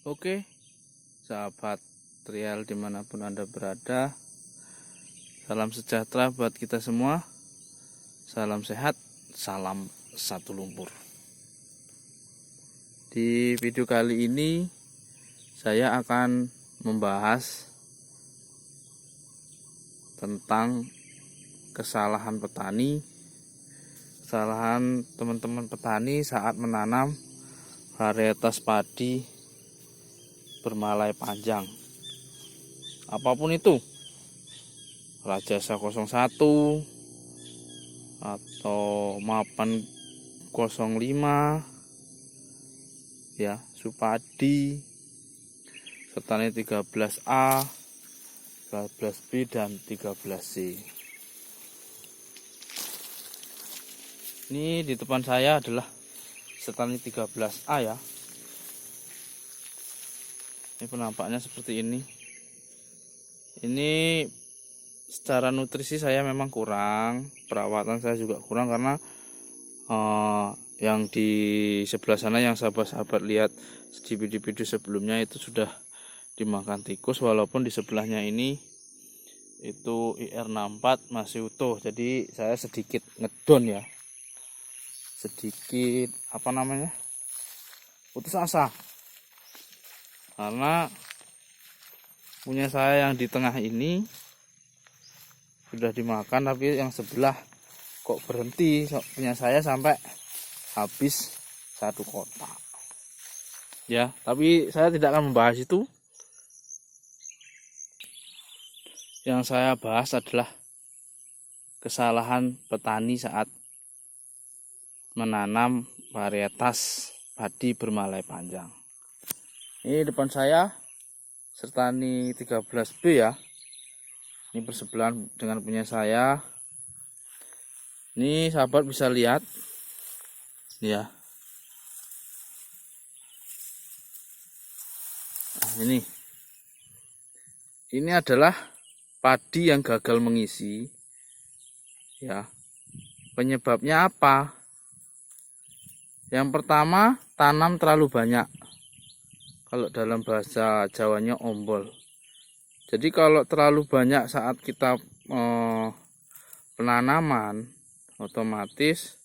Oke, sahabat trial dimanapun Anda berada, salam sejahtera buat kita semua. Salam sehat, salam satu lumpur. Di video kali ini saya akan membahas tentang kesalahan petani, kesalahan teman-teman petani saat menanam varietas padi bermalai panjang. Apapun itu, Rajasa 01 atau Mapan 05, ya, Supadi, Setani 13A, 13B dan 13C. Ini di depan saya adalah Setani 13A ya. Ini penampaknya seperti ini. Ini secara nutrisi saya memang kurang, perawatan saya juga kurang karena yang di sebelah sana yang sahabat-sahabat lihat di video sebelumnya itu sudah dimakan tikus, walaupun di sebelahnya ini itu IR64 masih utuh. Jadi saya sedikit ngedon ya, sedikit putus asa, karena punya saya yang di tengah ini sudah dimakan, tapi yang sebelah kok berhenti punya saya sampai habis satu kotak ya. Tapi saya tidak akan membahas itu. Yang saya bahas adalah kesalahan petani saat menanam varietas padi bermalai panjang. Ini depan saya Setani 13B ya. Ini bersebelahan dengan punya saya. Ini sahabat bisa lihat ya. Nah, ini adalah padi yang gagal mengisi ya. Penyebabnya apa? Yang pertama, tanam terlalu banyak. Kalau dalam bahasa Jawanya ombol. Jadi kalau terlalu banyak saat kita penanaman, otomatis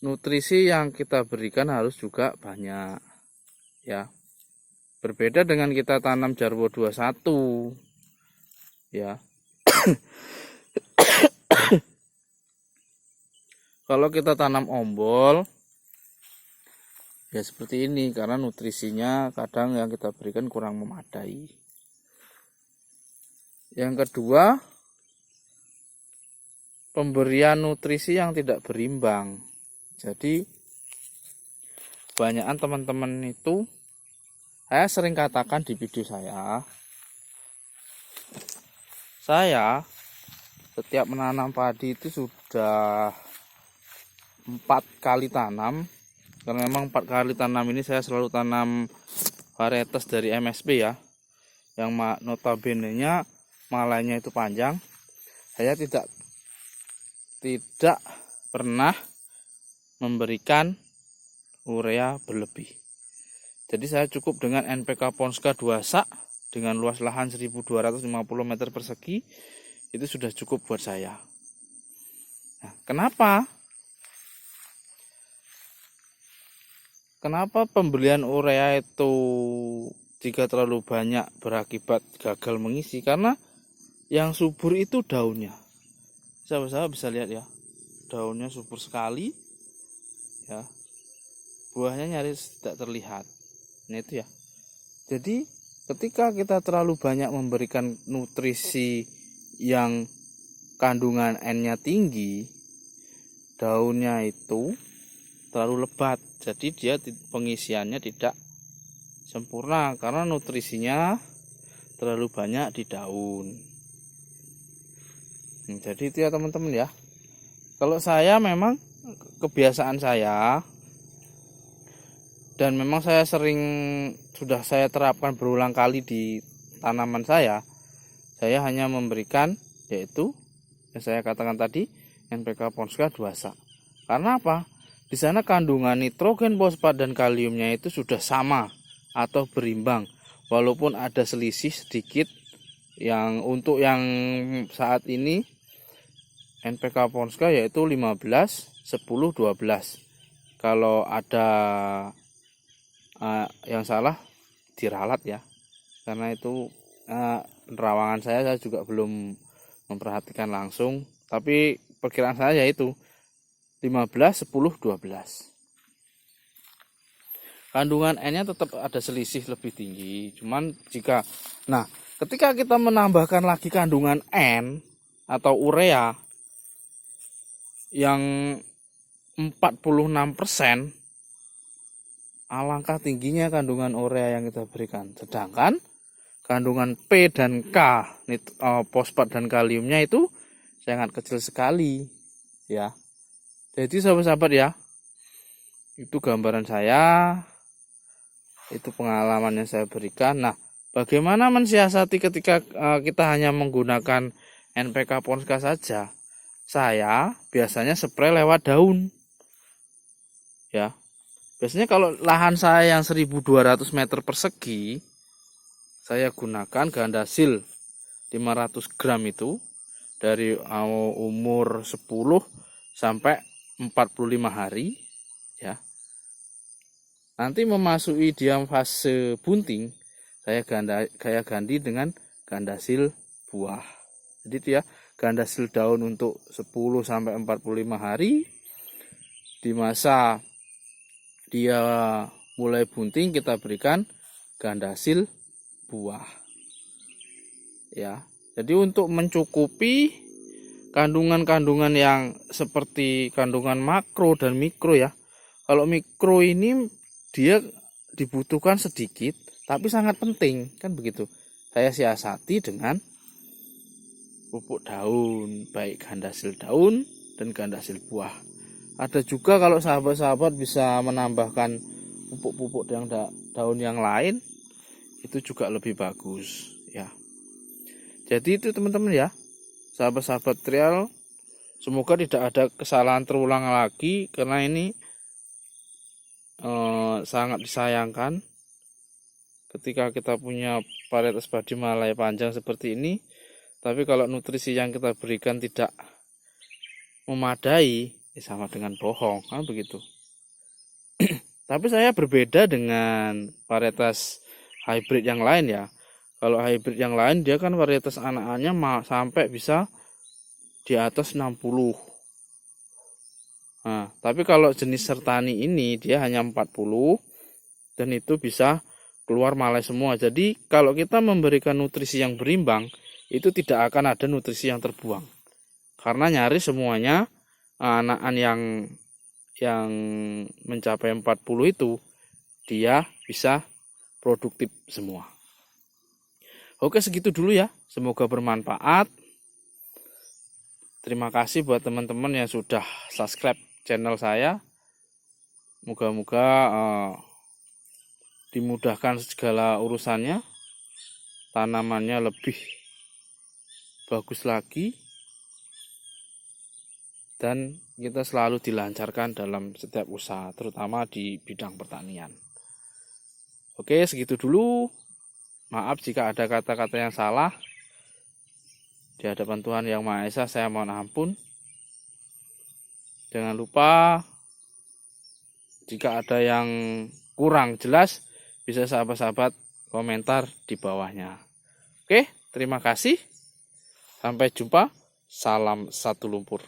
nutrisi yang kita berikan harus juga banyak ya. Berbeda dengan kita tanam Jarwo 21 ya. Kalau kita tanam ombol ya seperti ini, karena nutrisinya kadang yang kita berikan kurang memadai. Yang kedua, pemberian nutrisi yang tidak berimbang. Jadi kebanyakan teman-teman itu, saya sering katakan di video saya setiap menanam padi itu sudah 4 kali tanam. Karena memang 4 kali tanam ini saya selalu tanam varietas dari MSP ya, yang notabene-nya malainya itu panjang. Saya tidak pernah memberikan urea berlebih. Jadi saya cukup dengan NPK Ponska 2 sak dengan luas lahan 1250 meter persegi, itu sudah cukup buat saya. Nah, Kenapa pembelian urea itu jika terlalu banyak berakibat gagal mengisi? Karena yang subur itu daunnya. Sahabat-sahabat bisa lihat ya, daunnya subur sekali ya. Buahnya nyaris tidak terlihat. Nah itu ya. Jadi ketika kita terlalu banyak memberikan nutrisi yang kandungan N-nya tinggi, daunnya itu terlalu lebat. Jadi dia pengisiannya tidak sempurna karena nutrisinya terlalu banyak di daun. Jadi itu ya teman-teman ya. Kalau saya memang kebiasaan saya, dan memang sudah saya terapkan berulang kali di tanaman saya hanya memberikan yaitu yang saya katakan tadi, NPK Ponska 2 sak. Karena apa? Di sana kandungan nitrogen, fosfat dan kaliumnya itu sudah sama atau berimbang, walaupun ada selisih sedikit. Yang untuk yang saat ini NPK Ponska yaitu 15, 10, 12. Kalau ada yang salah diralat ya, karena itu nerawangan saya juga belum memperhatikan langsung, tapi perkiraan saya yaitu 15, 10, 12. Kandungan N-nya tetap ada selisih lebih tinggi. Cuman ketika kita menambahkan lagi kandungan N atau urea yang 46%, alangkah tingginya kandungan urea yang kita berikan. Sedangkan kandungan P dan K, fosfat dan kaliumnya itu sangat kecil sekali ya. Jadi sahabat-sahabat ya, itu gambaran saya, itu pengalaman yang saya berikan. Nah, bagaimana mensiasati ketika kita hanya menggunakan NPK Ponska saja? Saya biasanya spray lewat daun. Ya. Biasanya kalau lahan saya yang 1200 meter persegi, saya gunakan Gandasil 500 gram itu dari umur 10 sampai 45 hari ya. Nanti memasuki dia fase bunting, saya ganti dengan Gandasil buah. Jadi itu ya, Gandasil daun untuk 10 sampai 45 hari. Di masa dia mulai bunting kita berikan Gandasil buah. Ya. Jadi untuk mencukupi kandungan-kandungan yang seperti kandungan makro dan mikro ya. Kalau mikro ini dia dibutuhkan sedikit tapi sangat penting, kan begitu. Saya siasati dengan pupuk daun, baik Gandasil daun dan Gandasil buah. Ada juga kalau sahabat-sahabat bisa menambahkan pupuk-pupuk yang daun yang lain, itu juga lebih bagus ya. Jadi itu teman-teman ya, sahabat-sahabat trial, semoga tidak ada kesalahan terulang lagi, karena ini sangat disayangkan ketika kita punya varietas padi Malaya panjang seperti ini, tapi kalau nutrisi yang kita berikan tidak memadai, sama dengan bohong, kan begitu. Tapi saya berbeda dengan varietas hybrid yang lain ya. Kalau hybrid yang lain dia kan varietas anakannya sampai bisa di atas 60. Nah, tapi kalau jenis sertani ini dia hanya 40 dan itu bisa keluar malai semua. Jadi kalau kita memberikan nutrisi yang berimbang, itu tidak akan ada nutrisi yang terbuang. Karena nyaris semuanya anakan yang mencapai 40 itu dia bisa produktif semua. Oke, segitu dulu ya. Semoga bermanfaat. Terima kasih buat teman-teman yang sudah subscribe channel saya. Moga-moga dimudahkan segala urusannya, tanamannya lebih bagus lagi, dan kita selalu dilancarkan dalam setiap usaha, terutama di bidang pertanian. Oke, segitu dulu. Maaf jika ada kata-kata yang salah. Di hadapan Tuhan Yang Maha Esa saya mohon ampun. Jangan lupa jika ada yang kurang jelas, bisa sahabat-sahabat komentar di bawahnya. Oke, terima kasih. Sampai jumpa. Salam satu lumpur.